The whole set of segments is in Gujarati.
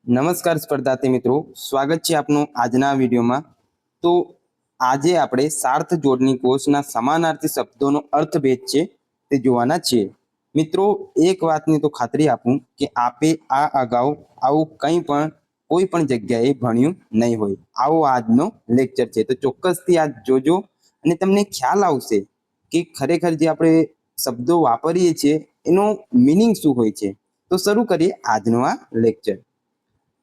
નમસ્કાર સ્પર્ધાર્થી મિત્રો, સ્વાગત છે આપનું આજના વિડીયોમાં। તો આજે આપણે સાર્થ જોડણી કોષના સમાનાર્થી શબ્દોનો અર્થભેદ છે તે જોવાના છીએ। મિત્રો, એક વાતની તો ખાતરી આપું કે આપે આ અગાઉ આવું કોઈ પણ જગ્યાએ ભણ્યું નહીં હોય। આવો આજનો લેક્ચર છે તો ચોક્કસથી આજ જોજો અને તમને ખ્યાલ આવશે કે ખરેખર જે આપણે શબ્દો વાપરીએ છીએ એનો મિનિંગ શું હોય છે। તો શરૂ કરીએ આજનો આ લેક્ચર।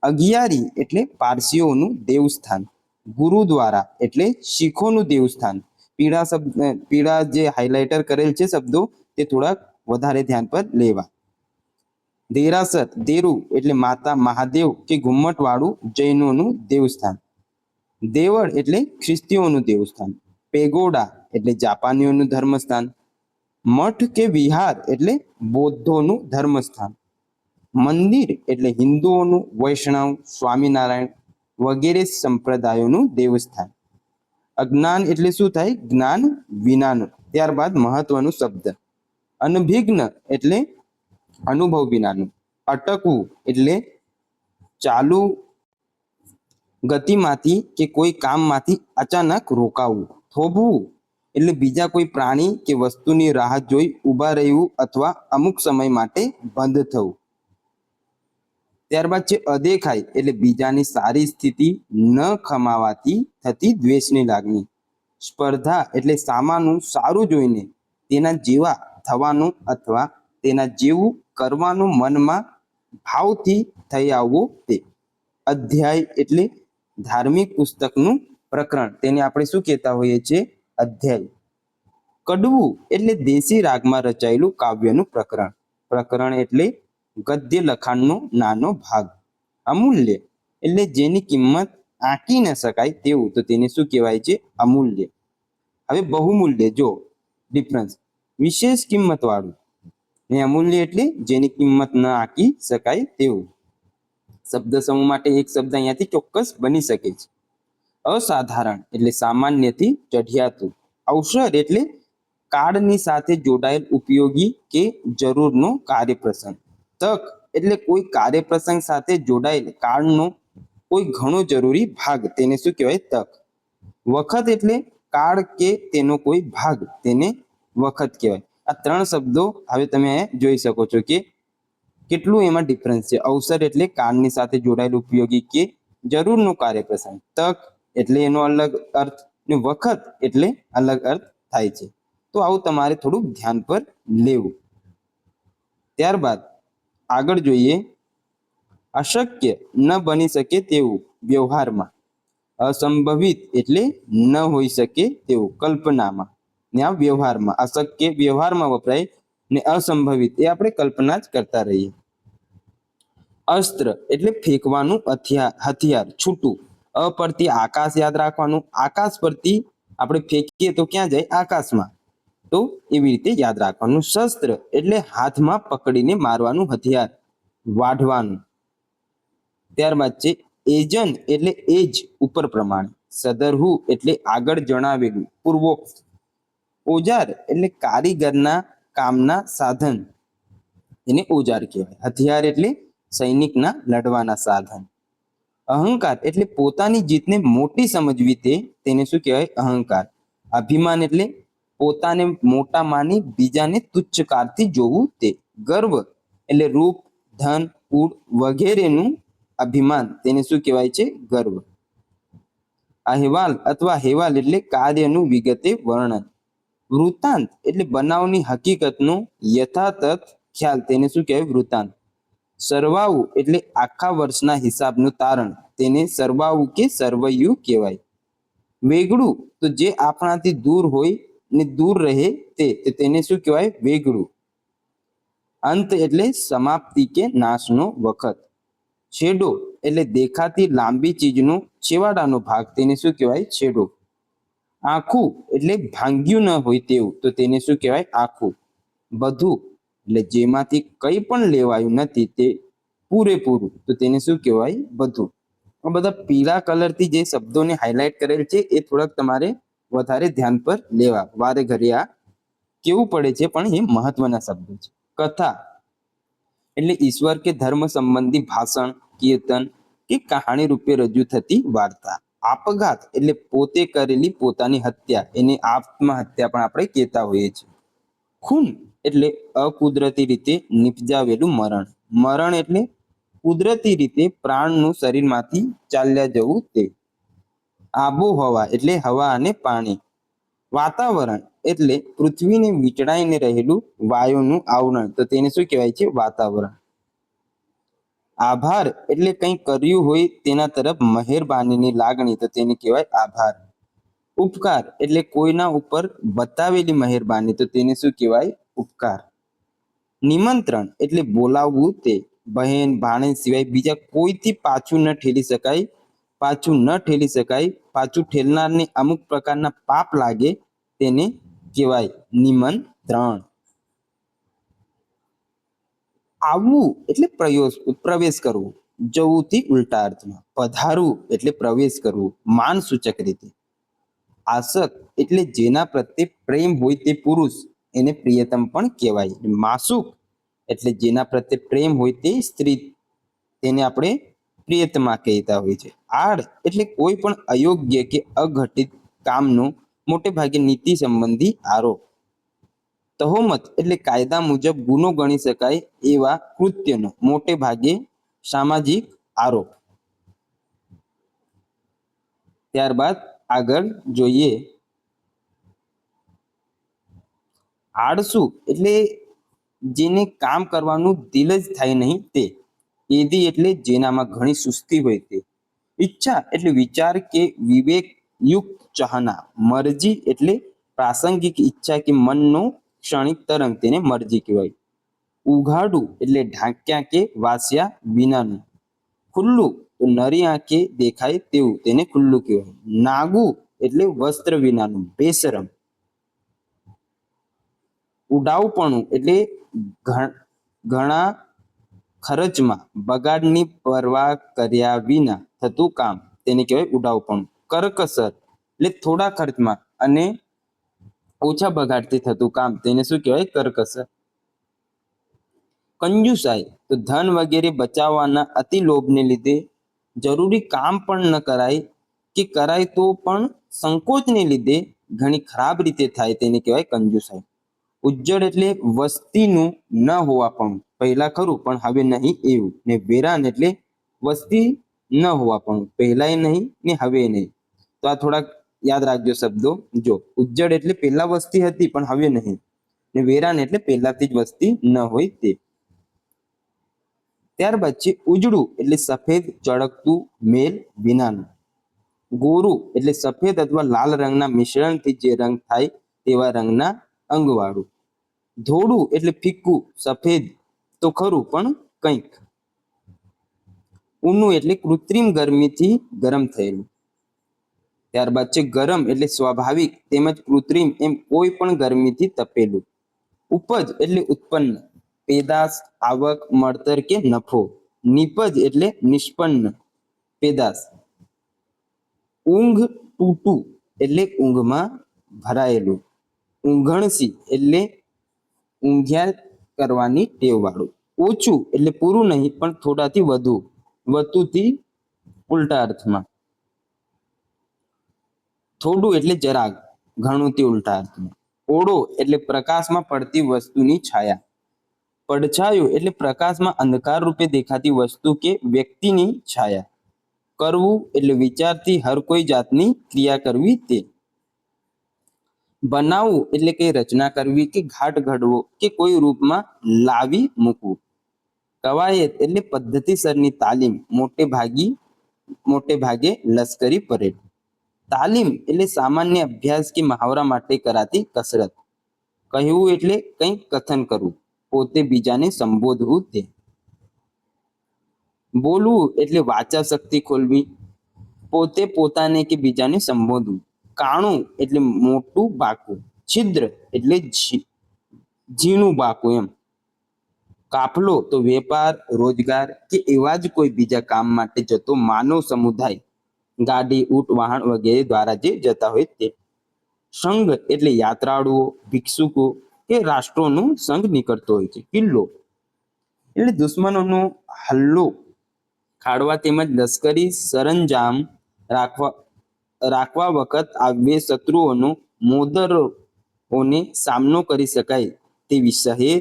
અગિયારી એટલે પારસીઓનું દેવસ્થાન, ગુરુદ્વારા એટલે શીખોનું દેવસ્થાન। પીળા જે હાઇલાઇટર કરેલ છે શબ્દો તે થોડાક વધારે ધ્યાન પર લેવા। દેરાસર, દેરું એટલે માતા મહાદેવ કે ઘુમ્મટ વાળું જૈનોનું દેવસ્થાન। દેવળ એટલે ખ્રિસ્તીઓનું દેવસ્થાન। પેગોડા એટલે જાપાનીઓનું ધર્મસ્થાન। મઠ કે વિહાર એટલે બૌદ્ધોનું ધર્મસ્થાન। મંદિર એટલે હિન્દુઓનું, વૈષ્ણવ, સ્વામિનારાયણ વગેરે સંપ્રદાયોનું દેવસ્થાન। અજ્ઞાન એટલે શું થાય? જ્ઞાન વિનાનું। ત્યારબાદ મહત્વનું શબ્દ અનભિજ્ઞ એટલે અનુભવ વિનાનું। અટકવું એટલે ચાલુ ગતિમાંથી કે કોઈ કામમાંથી અચાનક રોકાવું। થોભવું એટલે બીજા કોઈ પ્રાણી કે વસ્તુની રાહ જોઈ ઊભા રહેવું અથવા અમુક સમય માટે બંધ થવું। ત્યારબાદ છે અદેખાઈ એટલે બીજાની સારી સ્થિતિ ન ખમાવાથી થતી દ્વેષની લાગણી। સ્પર્ધા એટલે સામાનું સારું જોઈને તેના જેવા થવાનું અથવા તેના જેવું કરવાનું મનમાં ભાવથી થઈ આવવું તે। અધ્યાય એટલે ધાર્મિક પુસ્તકનું પ્રકરણ, તેને આપણે શું કહેતા હોઈએ છીએ? અધ્યાય। કડવું એટલે દેશી રાગમાં રચાયેલું કાવ્યનું પ્રકરણ। પ્રકરણ એટલે ગદ્ય લખાણનો નાનો ભાગ। અમૂલ્ય એટલે જેની કિંમત આંકી ન શકાય તેવું, તો તેને શું કહેવાય છે? અમૂલ્ય। હવે બહુમૂલ્ય, જો ડિફરન્સ, વિશેષ કિંમત વાળું, ને અમૂલ્ય એટલે જેની કિંમત ન આંકી શકાય તેવું। શબ્દ સમૂહ માટે એક શબ્દ અહીંયાથી ચોક્કસ બની શકે છે। અસાધારણ એટલે સામાન્યથી ચઢિયાતું। અવસર એટલે કાળની સાથે જોડાયેલ ઉપયોગી કે જરૂરનો કાર્યપ્રસંગ। તક એટલે કોઈ કાર્યપ્રસંગ સાથે જોડાયેલ કાળનો કોઈ ઘણો જરૂરી ભાગ, તેને શું કહેવાય? તક। વખત એટલે કાળ કે તેનો કોઈ ભાગ, તેને વખત કહેવાય। આ ત્રણ શબ્દો હવે તમે જોઈ શકો છો કે કેટલું એમાં ડિફરન્સ છે। અવસર એટલે કાળની સાથે જોડાયેલ ઉપયોગી કે જરૂરનો કાર્યપ્રસંગ। તક એટલે એનો અલગ અર્થ, ને વખત એટલે અલગ અર્થ થાય છે। તો આવું તમારે થોડુંક ધ્યાન પર લેવું। ત્યારબાદ આગળ જોઈએ, અશક્ય ન બની શકે તેવું વ્યવહારમાં। અસંભવિત એટલે ન હોઈ શકે તેવું કલ્પનામાં, ને આ વ્યવહારમાં। અશક્ય વ્યવહારમાં વપરાય ને અસંભવિત એ આપણે કલ્પના જ કરતા રહીએ। અસ્ત્ર એટલે ફેંકવાનું હથિયાર, છૂટું। અ પરથી આકાશ યાદ રાખવાનું, આકાશ પરથી આપણે ફેંકીએ તો ક્યાં જાય? આકાશમાં, તો એવી રીતે યાદ રાખવાનું। શસ્ત્ર એટલે હાથમાં પકડીને મારવાનું હથિયાર, વાઢવાનું। ત્યારબાદ છે એજન એટલે એજ, ઉપર પ્રમાણે। સદરહુ એટલે આગળ જણાવેલું, પૂર્વોક્ત। ઓજાર એટલે કારીગરના કામના સાધન, એને ઓજાર કહેવાય। હથિયાર એટલે સૈનિકના લડવાના સાધન। અહંકાર એટલે પોતાની જીતને મોટી સમજવી તે, તેને શું કહેવાય? અહંકાર। અભિમાન એટલે પોતાને મોટા માની બીજાને તુચ્છ કારથી જોવું તે। ગર્વ એટલે રૂપ, ધન, કુળ વગેરેનું અભિમાન, તેને શું કહેવાય છે? ગર્વ। અહેવાલ અથવા હેવાલ એટલે કાર્યનું વિગતે વર્ણન। વૃત્તાંત એટલે બનાવની હકીકતનો યથાતથ ખ્યાલ, તેને શું કહેવાય? વૃત્તાંત। સરવાવું એટલે આખા વર્ષના હિસાબનું તારણ, તેને સરવાવું કે સરવૈયું કહેવાય। વેગળું તો જે આપણાથી દૂર હોય ને દૂર રહે તે, તેને શું કહેવાય? વેગળું। અંત એટલે સમાપ્તિ કે નાશનો વખત। છેડો એટલે દેખાતી લાંબી ચીજનો છેવાડાનો ભાગ, તેને શું કહેવાય? છેડો। આખું એટલે ભાંગ્યું ન હોય તેવું, તો તેને શું કહેવાય? આખું। બધું એટલે જેમાંથી કંઈ પણ લેવાયું નથી તે પૂરેપૂરું, તો તેને શું કહેવાય? બધું। આ બધા પીળા કલરથી જે શબ્દોને હાઇલાઇટ કરેલ છે એ થોડાક તમારે વધારે ધ્યાન પર લેવા, વારે ઘરે આ કેવું પડે છે પણ એ મહત્વના શબ્દો છે। કથા એટલે ઈશ્વર કે ધર્મ સંબંધી ભાષણ, કીર્તન કે કહાણી રૂપે રજૂ થતી વાર્તા. આપઘાત એટલે પોતે કરેલી પોતાની હત્યા, એને આત્મહત્યા પણ આપણે કહેતા હોઈએ છીએ. ખૂન એટલે અકુદરતી રીતે નિપજાવેલું મરણ. મરણ એટલે કુદરતી રીતે પ્રાણનું શરીરમાંથી ચાલ્યા જવું તે. આબોહવા એટલે હવા અને પાણી. વાતાવરણ એટલે પૃથ્વીને વીંટળાઈને રહેલું વાયુનું આવરણ, તો તેને શું કહેવાય છે? વાતાવરણ. આભાર એટલે કંઈ કર્યું હોય તેના તરફ મહેરબાનીની લાગણી, તો તેને કહેવાય આભાર. ઉપકાર એટલે કોઈના ઉપર બતાવેલી મહેરબાની, તો તેને શું કહેવાય? ઉપકાર. નિમંત્રણ એટલે બોલાવવું તે. બહેન ભાણેજ સિવાય બીજા કોઈથી પાછું ન ઠેલી શકાય, પાછું ઠેલનારને અમુક પ્રકારના પાપ લાગે, તેને કહેવાય નિમંત્રણ. આવવું એટલે પ્રવેશ કરવો, જવુંથી ઉલટા અર્થમાં. પધારવું એટલે પ્રવેશ કરવું, માન સૂચક રીતે. આસક્ત એટલે જેના પ્રત્યે પ્રેમ હોય તે પુરુષ, એને પ્રિયતમ પણ કહેવાય. માસુક એટલે જેના પ્રત્યે પ્રેમ હોય તે સ્ત્રી, તેને આપણે પ્રિયતમા કહેતા હોય છે. આડ એટલે કોઈ પણ અયોગ્ય કે અઘટિત કામનો મોટે ભાગે નીતિ સંબંધી આરોપ. તહોમત એટલે કાયદા મુજબ ગુનો ગણી શકાય એવા કૃત્યનો મોટે ભાગે સામાજિક આરોપ. ત્યારબાદ આગળ જોઈએ, આળસુ એટલે જેને કામ કરવાનું દિલ જ થાય નહીં તે. એદી એટલે જેનામાં ઘણી સુસ્તી હોય તે. ઈચ્છા એટલે વિચાર કે વિવેક યુક્ત ચાહના. મરજી એટલે પ્રાસંગિક ઈચ્છા કે મનનો ક્ષણિક તરંગ, તેને મરજી કહેવાય. ઉઘાડું એટલે ઢાંક્યા કે વાસ્યા વિનાનું. ખુલ્લું તો નરી આંખે દેખાય તેવું, તેને ખુલ્લું કહેવાય. નાગું એટલે વસ્ત્ર વિનાનું, બેશરમ. ઉડાઉપણું એટલે ઘણા ખર્ચમાં બગાડની પરવા કર્યા વિના થતું કામ, તેને કહેવાય ઉડાઉપણું. કરકસર એટલે થોડા ખર્ચમાં અને ઓછા બગાડથી થતું કામ, તેને શું કહેવાય? કરકસર. કંજુસાઈ તો ધન વગેરે બચાવવાના અતિ લોભને લીધે જરૂરી કામ પણ ન કરાય, કે કરાય તો પણ સંકોચને લીધે ઘણી ખરાબ રીતે થાય, તેને કહેવાય કંજુસાઈ. ઉજ્જડ એટલે વસ્તીનું ન હોવા પણ, પહેલા ખરું પણ હવે નહીં એવું. ને વેરાન એટલે વસ્તી ન હોવા પણ, પહેલાય નહીં ને હવે નહીં. તો આ થોડાક યાદ રાખજો શબ્દો. જો ઉજ્જડ એટલે પહેલા વસ્તી હતી પણ હવે નહીં, ને વેરાન એટલે પહેલાથી જ વસ્તી ન હોય તે. ત્યારબાદ છે ઉજળું એટલે સફેદ ચળકતું મેલ વિનાનું. ગોરું એટલે સફેદ અથવા લાલ રંગના મિશ્રણથી જે રંગ થાય તેવા રંગના અંગવાળું. ધોળું એટલે ફીક્કું, સફેદ તો ખરું પણ કંઈક. ઊનું એટલે કૃત્રિમ ગરમીથી ગરમ થયેલું. ત્યારબાદ છે ગરમ એટલે સ્વાભાવિક તેમજ કૃત્રિમ એમ કોઈ પણ ગરમીથી તપેલું. ઉપજ એટલે ઉત્પન્ન, પેદાશ, આવક, મળતર કે નફો. નિપજ એટલે નિષ્પન્ન, પેદાશ. ઊંઘ તૂટું એટલે ઊંઘમાં ભરાયેલું. ઊંઘણસી એટલે ઊંઘ્યા કરવાની ટેવ વાળું. ઓછું એટલે પૂરું નહીં પણ થોડાથી વધુ, વધુથી ઉલટા અર્થમાં. થોડું એટલે જરાક, ઘણુંથી ઉલટા અર્થમાં. ઓળો એટલે પ્રકાશમાં પડતી વસ્તુની છાયા. પડછાયો એટલે પ્રકાશમાં અંધકાર રૂપે દેખાતી વસ્તુ કે વ્યક્તિની છાયા. કરવું એટલે વિચારથી હર કોઈ જાતની ક્રિયા કરવી તે. બનાવવું એટલે કઈ રચના કરવી કે ઘાટ ઘડવો કે કોઈ રૂપમાં લાવી મૂકવું. કવાયત એટલે પદ્ધતિસરની તાલીમ, મોટે ભાગે લશ્કરી પરેડ. તાલીમ એટલે સામાન્ય અભ્યાસ કે મહાવરા માટે કરાતી કસરત. કહેવું એટલે કંઈક કથન કરવું, પોતે બીજાને સંબોધવું તે. બોલવું એટલે વાચા શક્તિ ખોલવી, પોતે પોતાને કે બીજાને સંબોધવું. કાણું એટલે મોટું બાકું. છિદ્ર એટલે ઝીણું બાકું એમ. કાફલો તો વેપાર, રોજગાર કે એવા જ કોઈ બીજા કામ માટે જતો માનવ સમુદાય, ગાડી, ઊંટ, વાહન વગેરે દ્વારા જે જતા હોય તે. સંઘ એટલે યાત્રાળુઓ, ભિક્ષુકો કે રાષ્ટ્રોનો સંઘ નીકળતો હોય છે. કિલ્લો એટલે દુશ્મનોનો હલ્લો ખાડવા તેમજ લશ્કરી સરંજામ રાખવા રાખવા વખત આવે શત્રુઓનો મોદરોને સામનો કરી શકાય તેવી શહેર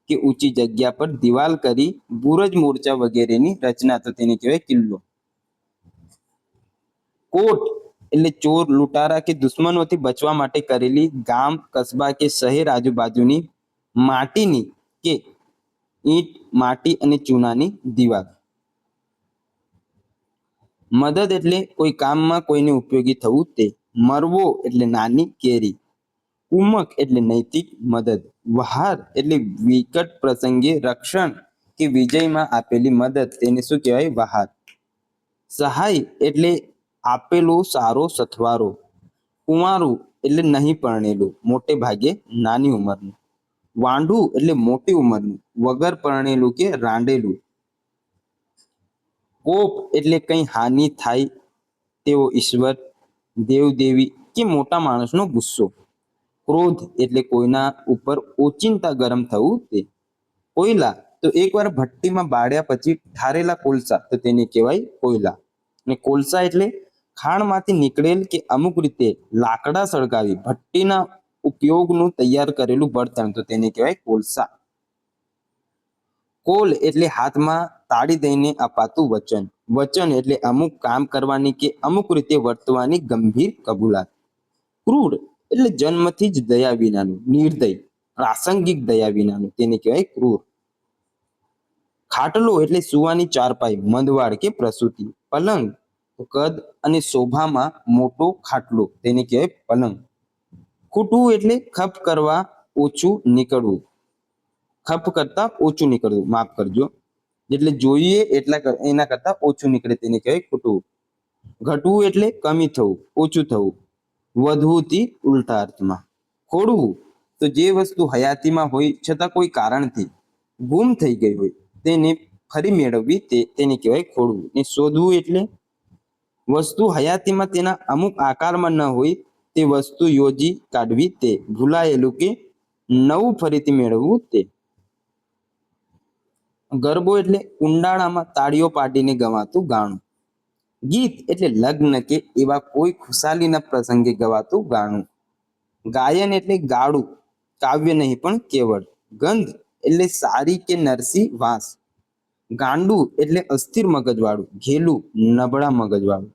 કે ઊંચી જગ્યા પર દિવાલ કરી બુરજ મોરચા વગેરેની રચના, તો તેને કહેવાય કિલ્લો. કોટ એટલે ચોર, લૂંટારા કે દુશ્મનોથી બચવા માટે કરેલી ગામ, કસ્બા કે શહેર આજુબાજુની માટીની કે ઈંટ, માટી અને ચૂનાની દિવાલ. મદદ એટલે કોઈ કામમાં કોઈને ઉપયોગી થવું તે. મરવો એટલે નાની કેરી. કુમક એટલે નૈતિક મદદ. વહાર એટલે વિકટ પ્રસંગે રક્ષણ કે વિજયમાં આપેલી મદદ, તેને શું કહેવાય? વહાર. સહાય એટલે આપેલો સારો સથવારો. કુંવારું એટલે નહીં પરણેલું, મોટે ભાગે નાની ઉંમરનું. વાંઢું એટલે મોટી ઉંમરનું, વગર પરણેલું કે રાંડેલું. કોપ એટલે કંઈ હાનિ થાય તેવો ઈશ્વર, દેવદેવી કે મોટા માણસનો ગુસ્સો. ક્રોધ એટલે કોઈના ઉપર ઓચિંતા ગરમ થવું તે. કોયલા તો એકવાર ભઠ્ઠીમાં બાળ્યા પછી ઠારેલા કોલસા, તો તેને કહેવાય કોયલા. અને કોલસા એટલે ખાણમાંથી નીકળેલ કે અમુક રીતે લાકડા સળગાવી ભઠ્ઠીના ઉપયોગનું તૈયાર કરેલું બળતણ, તો તેને કહેવાય કોલસા. કોલ એટલે હાથમાં તાળી દઈને અપાતું વચન. વચન એટલે અમુક કામ કરવાની કે અમુક રીતે વર્તવાની ગંભીર કબૂલાત. ક્રૂર એટલે જન્મથી જ દયા વિનાનું, નિર્દય, પ્રાસંગિક દયા વિનાનું, તેને કહેવાય ક્રૂર. ખાટલો એટલે સુવાની ચારપાઈ, મંદવાડ કે પ્રસૂતિ. પલંગ કદ અને શોભામાં મોટો ખાટલો, તેને કહેવાય પલંગ. ખૂટવું એટલે ખપ કરવા ઓછું નીકળવું, ખપ કરતા ઓછું નીકળવું, માફ કરજો. એટલે જોઈએ એટલા એના કરતા ઓછું નીકળે, તેને કહેવાય ખૂટવું. ઘટવું એટલે કમી થવું, ઓછું થવું, વધવુંથી ઉલટા અર્થમાં. ખોડવું તો જે વસ્તુ હયાતીમાં હોય છતાં કોઈ કારણથી ગુમ થઈ ગઈ હોય તેને ફરી મેળવવી, તેને કહેવાય ખોડવું. ને શોધવું એટલે વસ્તુ હયાતીમાં તેના અમુક આકારમાં ન હોય તે વસ્તુ યોજી કાઢવી તે. ભૂલાયેલું કે નવું ફરીથી મેળવવું તે. ગરબો એટલે કુંડાળામાં તાળીઓ પાડીને ગવાતું ગાણું. ગીત એટલે લગ્ન કે એવા કોઈ ખુશાલીના પ્રસંગે ગવાતું ગાણું. ગાયન એટલે ગાળું, કાવ્ય નહીં પણ કેવળ. ગંધ એટલે સારી કે નરસી વાસ. ગાંડું એટલે અસ્થિર મગજવાળું, ઘેલું, નબળા મગજવાળું.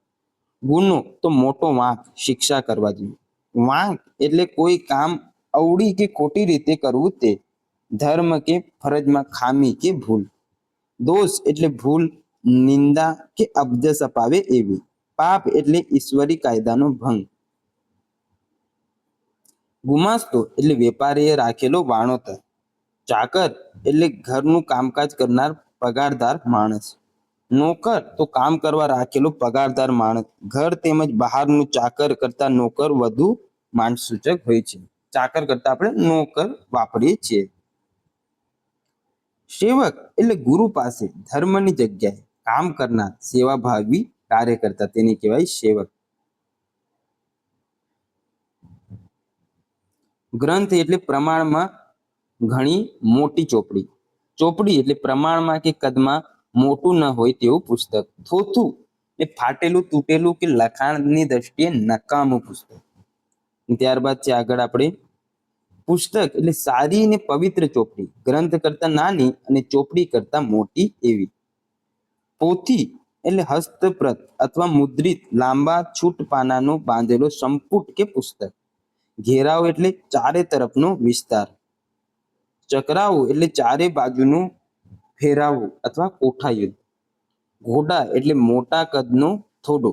ગુનો તો મોટો વાંક, શિક્ષા કરવા જોઈએ. વાંક એટલે કોઈ કામ અવળી કે ખોટી રીતે કરવું તે. ધર્મ કે ફરજમાં ખામી કે ભૂલ. દોષ એટલે ભૂલ, નિંદા કે અબજસ અપાવે એવી. પાપ એટલે ઈશ્વરી કાયદાનો ભંગ. ગુમાસ્તો એટલે વેપારીએ રાખેલો વાણોતર. ચાકર એટલે ઘરનું કામકાજ કરનાર પગારદાર માણસ. નોકર તો કામ કરવા રાખેલો પગારદાર માણસ. ઘર તેમજ બહારનું ચાકર કરતા નોકર વધુ માનસૂચક હોય છે. ચાકર કરતા આપણે નોકર વાપરીએ છીએ. સેવક એટલે ગુરુ પાસે ધર્મની જગ્યાએ કામ કરનાર સેવાભાવી કાર્યકર્તા, તેને કહેવાય સેવક. ગ્રંથ એટલે પ્રમાણમાં ઘણી મોટી ચોપડી. ચોપડી એટલે પ્રમાણમાં કે કદમાં મોટું ન હોય તેવું પુસ્તક. થોથું એ ફાટેલું, તૂટેલું કે લખાણની દ્રષ્ટિએ નકામું પુસ્તક. ત્યારબાદ છે આગળ આપણે પુસ્તક એટલે સારી ને પવિત્ર ચોપડી, ગ્રંથ કરતા નાની અને ચોપડી કરતા મોટી એવી. પોથી એટલે હસ્તપ્રત અથવા મુદ્રિત લાંબા છૂટ પાનાનો બાંધેલો સંપુટ કે પુસ્તક. ઘેરાવ એટલે ચારે તરફનો વિસ્તાર. ચક્રાવું એટલે ચારે બાજુનું ફેરાવું અથવા કોઠાયુદ્ધ. ઘોડા એટલે મોટા કદનો થોડો.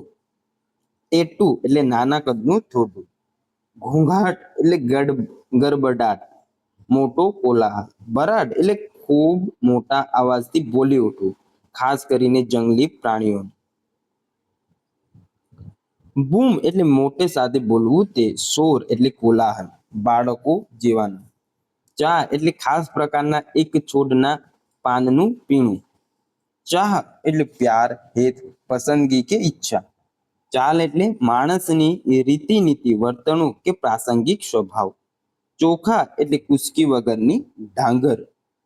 ટેટુ એટલે નાના કદનું થોડું. ઘોંઘાટ એટલે ગડબડાટ, મોટો કોલાહલ. બરાડ એટલે ખૂબ મોટા અવાજથી બોલી ઉઠવું, ખાસ કરીને જંગલી પ્રાણીઓ. બૂમ એટલે મોટે સાથે બોલવું તે. શોર એટલે કોલાહલ, બાળકો જેવાનું. ચા એટલે ખાસ પ્રકારના એક છોડના પાનનું પીણું. ચાહ એટલે પ્યાર, હેત, પસંદગી કે ઈચ્છા. ચાલ એટલે માણસની રીતિનીતિ, વર્તણૂક કે પ્રાસંગિક સ્વભાવ. ચોખા એટલે કુસ્કી વગરની ડાંગર.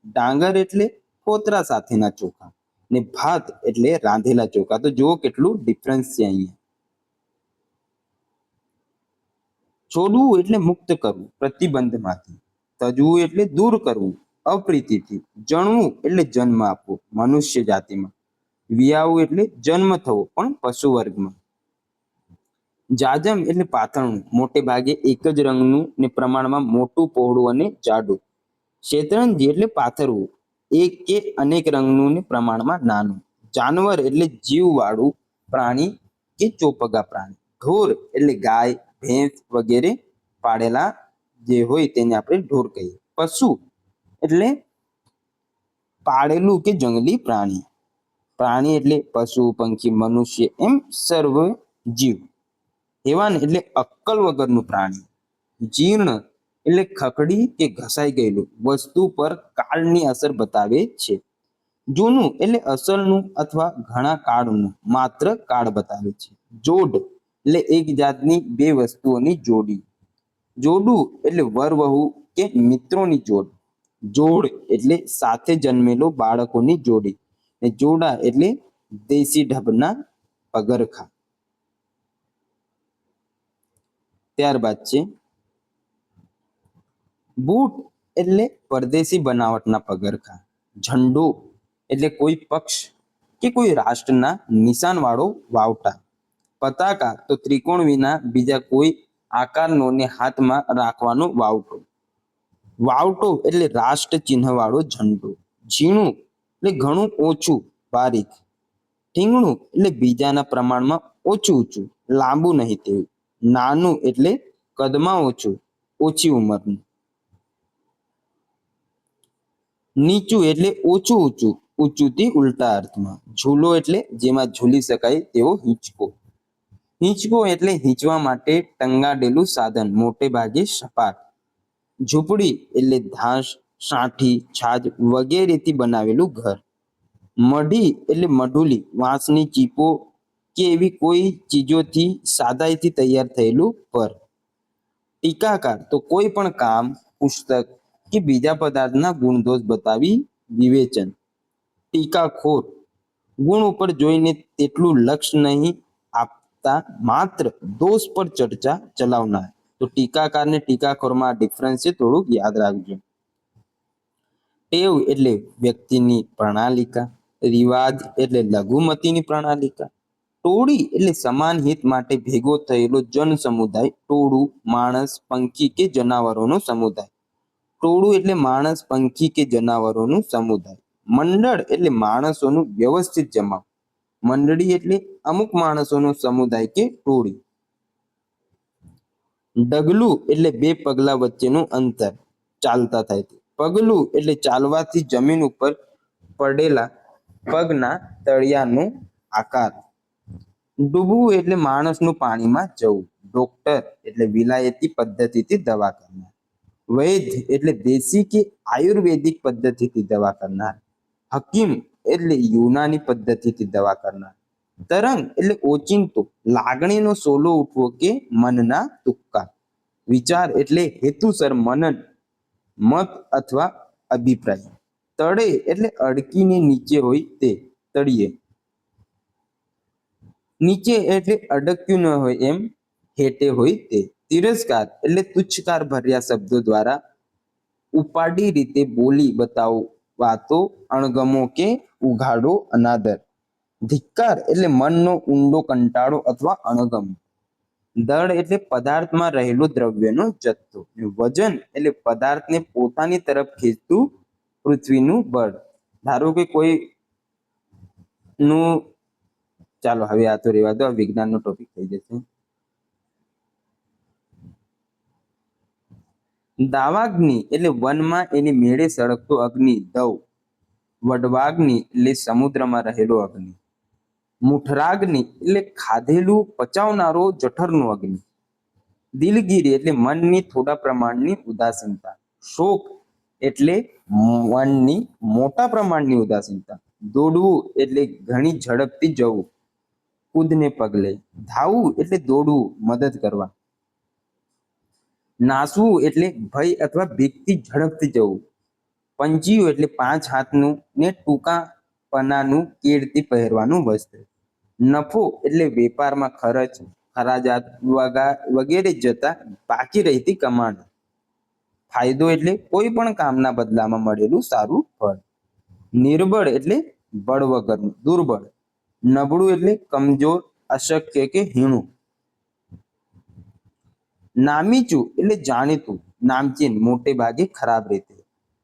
ડાંગર એટલે ફોતરા સાથેના ચોખા. ને ભાત એટલે રાંધેલા ચોખા. તો જુઓ કેટલું ડિફરન્સ છે અહીંયા. છોડવું એટલે મુક્ત કરવું પ્રતિબંધમાંથી. તજવું એટલે દૂર કરવું અપ્રીતિથી. જણવું એટલે જન્મ આપવો મનુષ્ય જાતિમાં. વિયાવું એટલે જન્મ થવો પણ પશુ વર્ગમાં. જાજમ એટલે પાતળું, મોટે ભાગે એક જ રંગનું ને પ્રમાણમાં મોટું, પહોળું અને જાડું. શેતરંજી એટલે પાથરવું, એક કે અનેક રંગનું ને પ્રમાણમાં નાનું. જાનવર એટલે જીવવાળું પ્રાણી કે ચોપગા પ્રાણી. ઢોર એટલે ગાય, ભેંસ વગેરે પાળેલા જે હોય તેને આપણે ઢોર કહીએ. પશુ એટલે પાળેલું કે જંગલી પ્રાણી. પ્રાણી એટલે પશુ, પંખી, મનુષ્ય એમ સર્વ જીવ. હેવાન એટલે અક્કલ વગરનું પ્રાણી. જીર્ણ એટલે ખકડી કે ઘસાઈ ગયેલું, વસ્તુ પર કાળની અસર બતાવે છે. જૂનું એટલે અસલનું અથવા ઘણા કાળનું, માત્ર કાળ બતાવે છે. જોડ એટલે એક જાતની બે વસ્તુઓની જોડી. જોડું એટલે વર વહુ કે મિત્રોની જોડ. જોડ એટલે સાથે જન્મેલો બાળકોની જોડી. ને જોડા એટલે દેશી ઢબના પગરખા. ત્યારબાદ છે બૂટ એટલે પરદેશી બનાવટના પગરખા. ઝંડો એટલે કોઈ પક્ષ કે કોઈ રાષ્ટ્રના નિશાન વાળો વાવટા. પતાકા તો ત્રિકોણ વિના બીજા કોઈ આકારનો ને હાથમાં રાખવાનો વાવટો. વાવટો એટલે રાષ્ટ્ર ચિહ્ન વાળો ઝંડો. ઝીણું એટલે ઘણું ઓછું, બારીક. ઠીંગણું એટલે બીજાના પ્રમાણમાં ઓછું ઊંચું, લાંબુ નહીં તેવું. નાનું એટલે કદમાં ઓછું, ઓછી ઉંમરનું. નીચું એટલે ઓછું ઊંચું, ઊંચુંથી ઉલટા અર્થમાં. ઝૂલો એટલે જેમાં ઝૂલી શકાય તેવો હિંચકો. હિંચકો એટલે હિંચવા માટે ટંગાડેલું સાધન, મોટે ભાગે સપાટ. ઝૂંપડી એટલે ઘાસ, સાઠી, છાજ વગેરેથી બનાવેલું ઘર. મઢી એટલે મઢુલી, વાંસની ચીપો કે એવી કોઈ ચીજોથી સાદાઈથી તૈયાર થયેલું પર. ટીકાકાર તો કોઈ પણ કામ, પુસ્તક કે બીજા પદાર્થના ગુણદોષ બતાવી વિવેચન. ટીકાખોર ગુણ ઉપર જોઈને તેટલું લક્ષ નહીં આપતા, માત્ર દોષ પર ચર્ચા ચલાવનાર. તો ટીકાકાર ને ટીકાખોરમાં ડિફરન્સ છે, થોડુંક યાદ રાખજો. ટેવ એટલે વ્યક્તિની પ્રણાલિકા. રિવાજ એટલે લઘુમતીની પ્રણાલિકા. ટોળી એટલે સમાન હિત માટે ભેગો થયેલો જન સમુદાય. ટોળું માણસ, પંખી કે જનાવરોનો સમુદાય. ટોળું એટલે માણસ, પંખી કે જનાવરોનું સમુદાય. મંડળ એટલે માણસોનું વ્યવસ્થિત જમાવ. મંડળી એટલે અમુક માણસોનો સમુદાય કે ટોળી. ડગલું એટલે બે પગલા વચ્ચેનું અંતર, ચાલતા થાય તે. પગલું એટલે ચાલવાથી જમીન ઉપર પડેલા પગના તળિયાનો આકાર. ડૂબવું એટલે માણસનું પાણીમાં જવું. ડોક્ટર એટલે વિલાયતી પદ્ધતિથી દવા કરનાર. વૈદ્ય એટલે દેશી કે આયુર્વેદિક પદ્ધતિથી દવા કરનાર. હકીમ એટલે યુનાની પદ્ધતિથી દવા કરનાર. તરંગ એટલે ઓચિંતો, લાગણીનો સોલો ઉઠવો કે મનના તુક્કા. વિચાર એટલે હેતુસર મનન, મત અથવા અભિપ્રાય. તળે એટલે અડકીને નીચે હોય તે, તળિયે. નીચે એટલે અડક્યું ન હોય એમ, હેઠે હોય તે. તિરસ્કાર એટલે તુચ્છકાર ભર્યા શબ્દો દ્વારા ઉપાડી રીતે બોલી બતાવવાતો અણગમો કે ઉઘાડો અનાદર. ધિક્કાર એટલે મનનો ઊંડો કંટાળો અથવા અણગમો. દળ એટલે પદાર્થમાં રહેલો દ્રવ્યનો જથ્થો. વજન એટલે પદાર્થને પોતાની તરફ ખેંચતું પૃથ્વીનું બળ. ધારો કે કોઈ નું, ચાલો હવે આ તો રહેવા દો, વિજ્ઞાનનો ટોપિક થઈ જશે. દાવાગ્નિ એટલે વનમાં એની મેળે સળગતો અગ્નિ, દવ. વડવાગ્નિ એટલે સમુદ્રમાં રહેલો અગ્નિ. મુઠરાગ્નિ એટલે ખાધેલું પચાવનારો જઠરનો અગ્નિ. દિલગીરી એટલે મનની થોડા પ્રમાણની ઉદાસીનતા. શોક એટલે મનની મોટા પ્રમાણની ઉદાસીનતા. દોડવું એટલે ઘણી ઝડપથી જવું, કૂદને પગલે. ધાવવું એટલે દોડવું, મદદ કરવા. નાસવું એટલે ભય અથવા બીકથી ઝડપથી જવું. પંજીયું એટલે પાંચ હાથનું ને ટૂંકા પનાનું કેળથી પહેરવાનું વસ્ત્ર. નફો એટલે વેપારમાં ખર્ચ, ખરાજાત વગેરે જતા બાકી રહેતી કમાણ. ફાયદો એટલે કોઈ પણ કામના બદલામાં મળેલું સારું ફળ. નિર્બળ એટલે બળ વગરનું, દુર્બળ. નબળું એટલે કમજોર, અશક્ય કે હીણું. નામીચું એટલે જાણીતું, નામચીન મોટે ભાગે ખરાબ રીતે.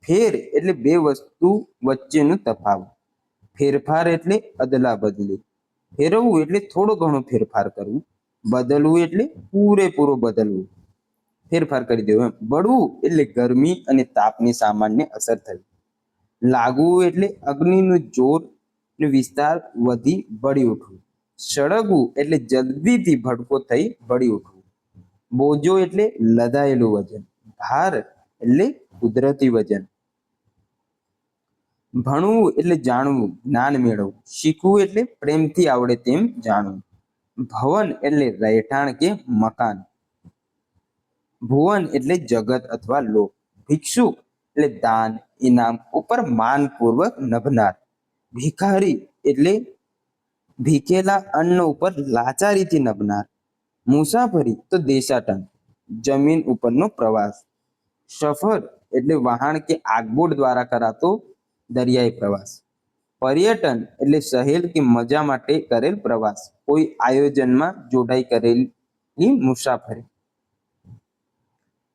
ફેર એટલે બે વસ્તુ વચ્ચેનું તફાવત. ફેરફાર એટલે અદલા બદલી. ફેરવવું એટલે થોડો ઘણો ફેરફાર કરવું. બદલવું એટલે પૂરેપૂરો બદલવું, ફેરફાર કરી દેવો એમ. બળવું એટલે ગરમી અને તાપની સામાન્ય અસર થઈ. લાગવું એટલે અગ્નિનું જોર અને વિસ્તાર વધી બળી ઉઠવું. સળગવું એટલે જલ્દીથી ભડકો થઈ બળી ઉઠવું. બોજો એટલે લદાયેલું વજન. ભાર એટલે કુદરતી વજન. ભણવું એટલે જાણવું, જ્ઞાન મેળવવું. શીખવું એટલે પ્રેમથી આવડે તેમ જાણવું. ભવન એટલે રહેઠાણ કે મકાન. ભુવન એટલે જગત અથવા લોક. ભિક્ષુ એટલે દાન, ઇનામ ઉપર માનપૂર્વક નભનાર. ભિખારી એટલે ભીખેલા અન્ન ઉપર લાચારીથી નભનાર. મુસાફરી તો દેશાટન, જમીન ઉપરનો પ્રવાસ. સફર એટલે વહાણ કે આગબોટ દ્વારા કરાતો દરિયાઈ પ્રવાસ. પર્યટન એટલે સહેલ કે મજા માટે કરેલ પ્રવાસ, કોઈ આયોજનમાં જોડાઈ કરેલી મુસાફરી.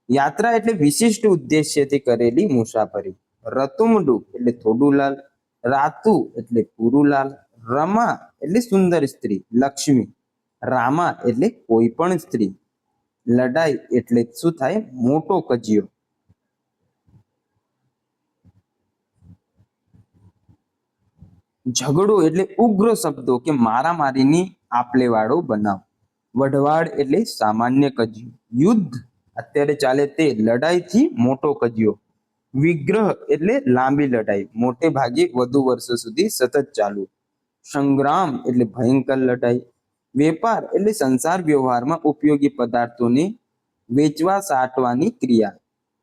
યાત્રા એટલે વિશિષ્ટ ઉદ્દેશ્યથી કરેલી મુસાફરી. રતુમડુ એટલે થોડુલાલ. રાતુ એટલે પુરુલાલ. રમા એટલે સુંદર સ્ત્રી, લક્ષ્મી. રામા એટલે કોઈ પણ સ્ત્રી. લડાઈ એટલે શું થાય? મોટો કજિયો. ઝઘડો એટલે ઉગ્ર શબ્દો કે મારામારીની આપલે વાળો બનાવ. વઢવાડ એટલે સામાન્ય કજિયો. યુદ્ધ અત્યારે ચાલે તે લડાઈથી મોટો કજિયો. વિગ્રહ એટલે લાંબી લડાઈ, મોટે ભાગે વધુ વર્ષો સુધી સતત ચાલુ. સંગ્રામ એટલે ભયંકર લડાઈ. વેપાર એટલે સંસાર વ્યવહારમાં ઉપયોગી પદાર્થોને વેચવા સાટવાની ક્રિયા.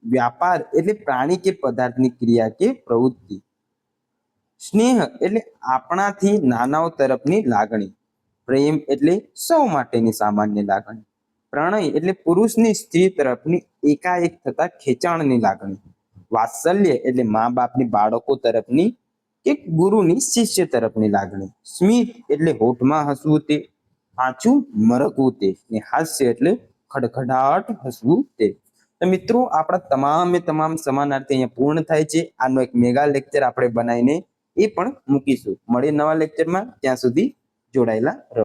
વ્યાપાર એટલે પ્રાણી કે પદાર્થની ક્રિયા કે પ્રવૃત્તિ. સ્નેહ એટલે આપણાથી નાનાઓ તરફની લાગણી. પ્રેમ એટલે સૌ માટેની સામાન્ય લાગણી. પ્રણય એટલે પુરુષની સ્ત્રી તરફની એકાએક થતા ખેંચાણની લાગણી. વાત્સલ્ય એટલે મા બાપની બાળકો તરફની કે ગુરુની શિષ્ય તરફની લાગણી. સ્મિત એટલે હોઠમાં હસવું તે, આંચું મરકવું તે. ને હાસ્ય એટલે ખડખડાટ હસવું તે. તો મિત્રો, આપણા તમામ સમાનાર્થી અહીંયા પૂર્ણ થાય છે. આનો એક મેગા લેક્ચર આપણે બનાવીને એ પણ મૂકીશું. મળીએ નવા લેક્ચરમાં, ત્યાં સુધી જોડાયેલા રહો.